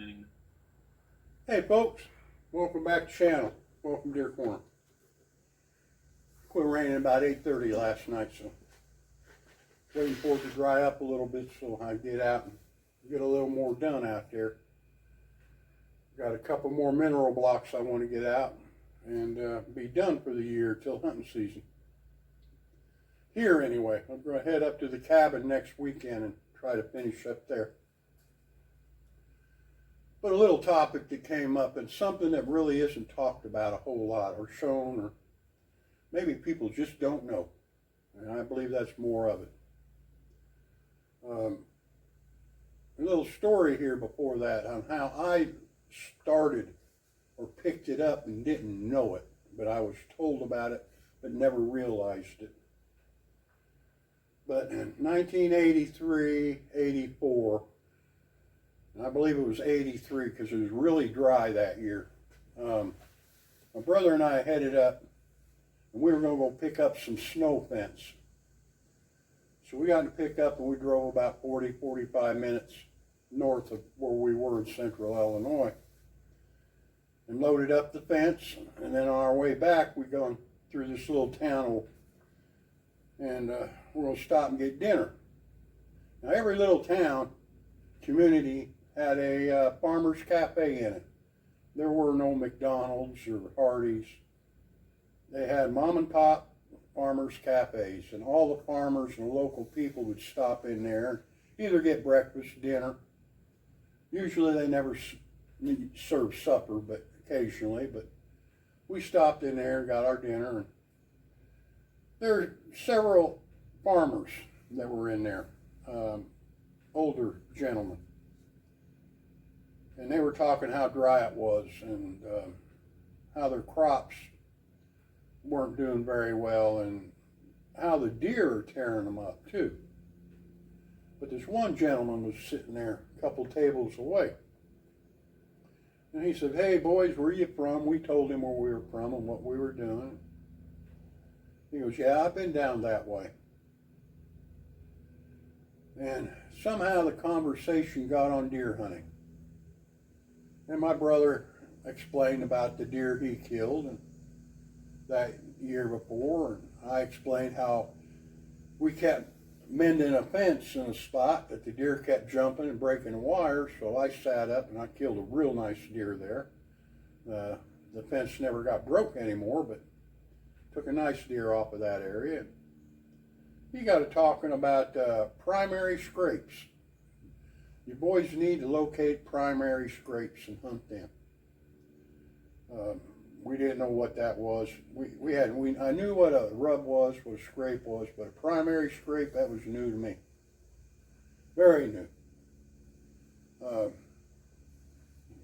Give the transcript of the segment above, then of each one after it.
documenting. Hey folks, welcome back to the channel. Welcome to Deer Corner. Quit raining about 8:30 last night, so waiting for it to dry up a little bit so I get out and get a little more done out there. Got a couple more mineral blocks I want to get out and be done for the year till hunting season. Here anyway, I'm going to head up to the cabin next weekend and try to finish up there. But a little topic that came up, and something that really isn't talked about a whole lot or shown, or maybe people just don't know. And I believe that's more of it. A little story here before that on how I started or picked it up and didn't know it, but I was told about it but never realized it. But in 1983, 84, and I believe it was 83 because it was really dry that year, my brother and I headed up and we were going to go pick up some snow fence. So we got to pick up and we drove about 45 minutes north of where we were in central Illinois and loaded up the fence. And then on our way back, we gone through this little town and we're going to stop and get dinner. Now every little town, community had a farmer's cafe in it. There were no McDonald's or Hardee's. They had mom and pop farmers cafes, and all the farmers and the local people would stop in there, either get breakfast, dinner. Usually they never served supper, but occasionally. But we stopped in there and got our dinner. And there were several farmers that were in there, older gentlemen. And they were talking how dry it was and how their crops weren't doing very well and how the deer are tearing them up too. But this one gentleman was sitting there a couple tables away. And he said, "Hey boys, where are you from?" We told him where we were from and what we were doing. He goes, "Yeah, I've been down that way." And somehow the conversation got on deer hunting. And my brother explained about the deer he killed and that year before, and I explained how we kept mending a fence in a spot that the deer kept jumping and breaking the wire, so I sat up and I killed a real nice deer there. The fence never got broke anymore, but took a nice deer off of that area. He got to talking about primary scrapes. You boys need to locate primary scrapes and hunt them. We didn't know what that was. I knew what a rub was, what a scrape was, but a primary scrape, that was new to me. Very new.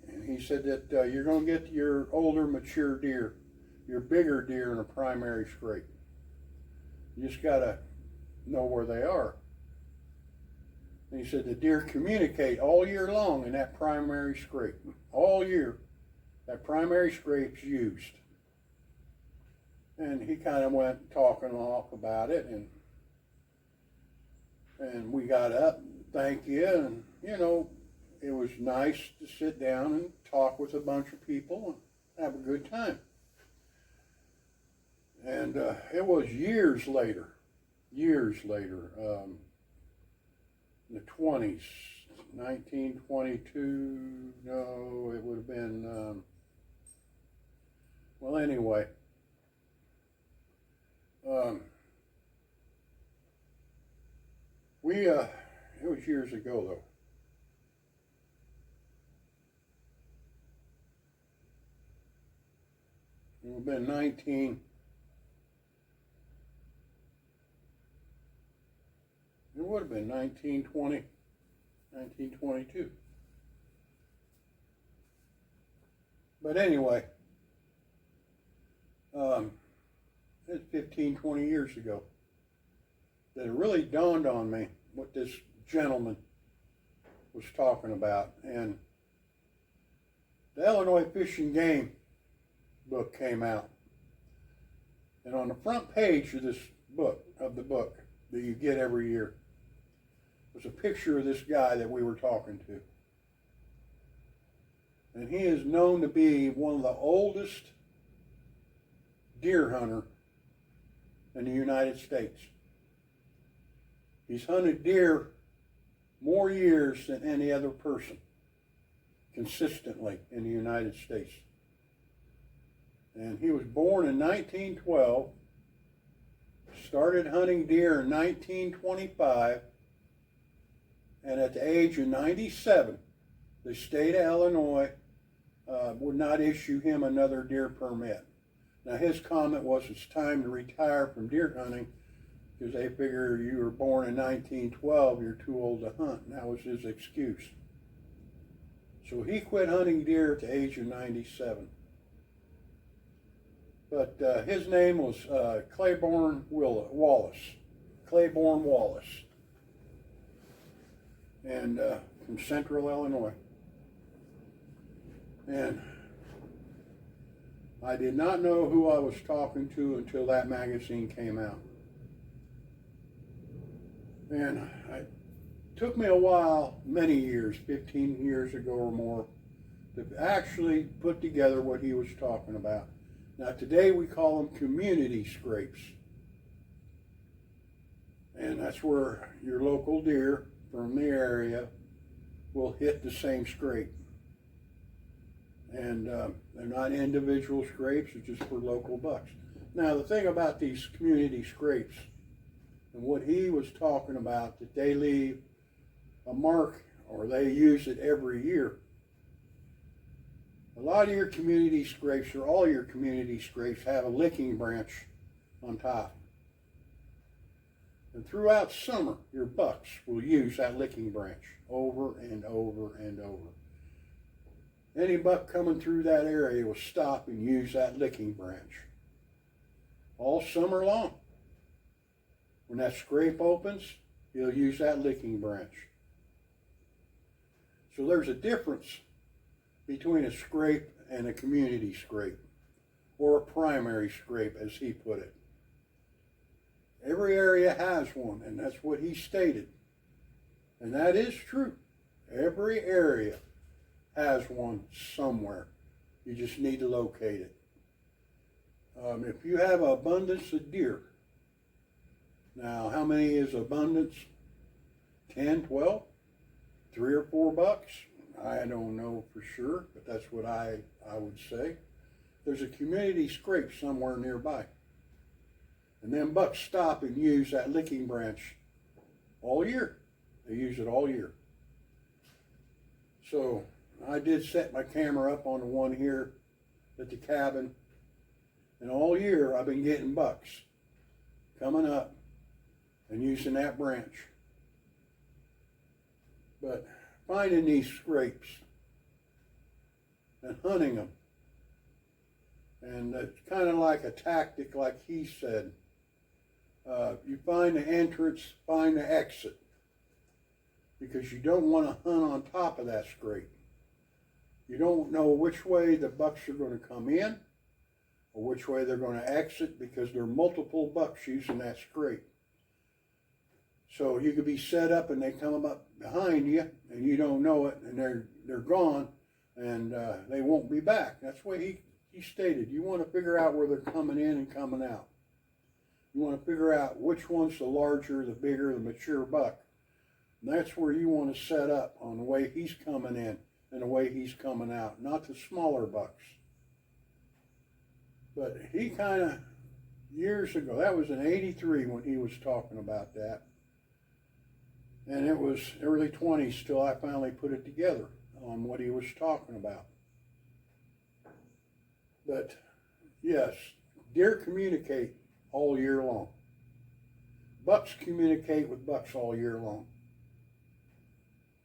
And he said that you're going to get your older, mature deer, your bigger deer in a primary scrape. You just got to know where they are. And he said the deer communicate all year long in that primary scrape. All year. That primary scrape's used. And he kind of went talking off about it, and we got up, thank you, and you know, it was nice to sit down and talk with a bunch of people and have a good time. And it was years later, the 20s, 1922, no, it would have been, well, anyway, it was years ago though. It would have been 1920, 1922. But anyway, it's 15, 20 years ago that it really dawned on me what this gentleman was talking about. And the Illinois Fish and Game book came out. And on the front page of this book, the book that you get every year, was a picture of this guy that we were talking to. And he is known to be one of the oldest deer hunter in the United States. He's hunted deer more years than any other person consistently in the United States. And he was born in 1912, started hunting deer in 1925, and at the age of 97, the state of Illinois would not issue him another deer permit. Now his comment was it's time to retire from deer hunting because they figure you were born in 1912, you're too old to hunt, and that was his excuse. So he quit hunting deer at the age of 97. But his name was Claiborne Wallace. Claiborne Wallace. And from Central Illinois. And I did not know who I was talking to until that magazine came out. And it took me a while, many years, 15 years ago or more, to actually put together what he was talking about. Now today we call them community scrapes. And that's where your local deer from the area will hit the same scrape. And they're not individual scrapes, it's just for local bucks. Now the thing about these community scrapes, and what he was talking about, that they leave a mark or they use it every year. A lot of your community scrapes, or all your community scrapes, have a licking branch on top. And throughout summer, your bucks will use that licking branch over and over and over. Any buck coming through that area will stop and use that licking branch all summer long. When that scrape opens, he'll use that licking branch. So there's a difference between a scrape and a community scrape, or a primary scrape, as he put it. Every area has one, and that's what he stated. And that is true. Every area has one somewhere. You just need to locate it. If you have an abundance of deer, now how many is abundance? 10, 12, 3 or 4 bucks? I don't know for sure, but that's what I would say. There's a community scrape somewhere nearby. And then bucks stop and use that licking branch all year. They use it all year. So I did set my camera up on the one here at the cabin. And all year I've been getting bucks coming up and using that branch. But finding these scrapes and hunting them, and it's kind of like a tactic, like he said. You find the entrance, find the exit, because you don't want to hunt on top of that scrape. You don't know which way the bucks are going to come in or which way they're going to exit, because there are multiple bucks using that scrape. So you could be set up and they come up behind you and you don't know it, and they're gone, and they won't be back. That's what he stated. You want to figure out where they're coming in and coming out. You want to figure out which one's the larger, the bigger, the mature buck. And that's where you want to set up, on the way he's coming in and the way he's coming out, not the smaller bucks. But he kind of, years ago, that was in '83 when he was talking about that. And it was early 20s till I finally put it together on what he was talking about. But yes, deer communicate all year long. Bucks communicate with bucks all year long.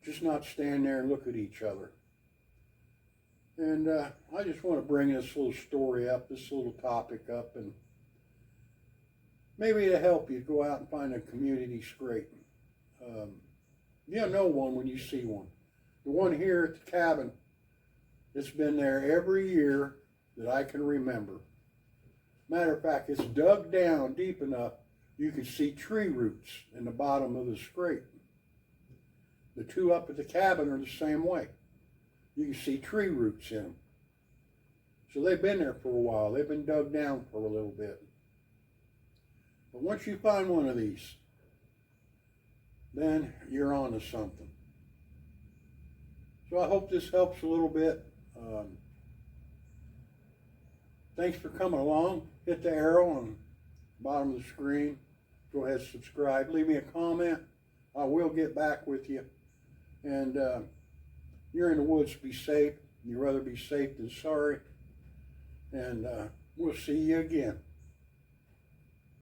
Just not stand there and look at each other. And I just want to bring this little story up, this little topic up, and maybe to help you go out and find a community scrape. You'll know one when you see one. The one here at the cabin, it's been there every year that I can remember. Matter of fact, it's dug down deep enough you can see tree roots in the bottom of the scrape. The two up at the cabin are the same way. you can see tree roots in them. So they've been there for a while. They've been dug down for a little bit. But once you find one of these, then you're on to something. So I hope this helps a little bit. Thanks for coming along. Hit the arrow on the bottom of the screen. Go ahead and subscribe. Leave me a comment. I will get back with you. And you're in the woods, be safe. You'd rather be safe than sorry. And we'll see you again.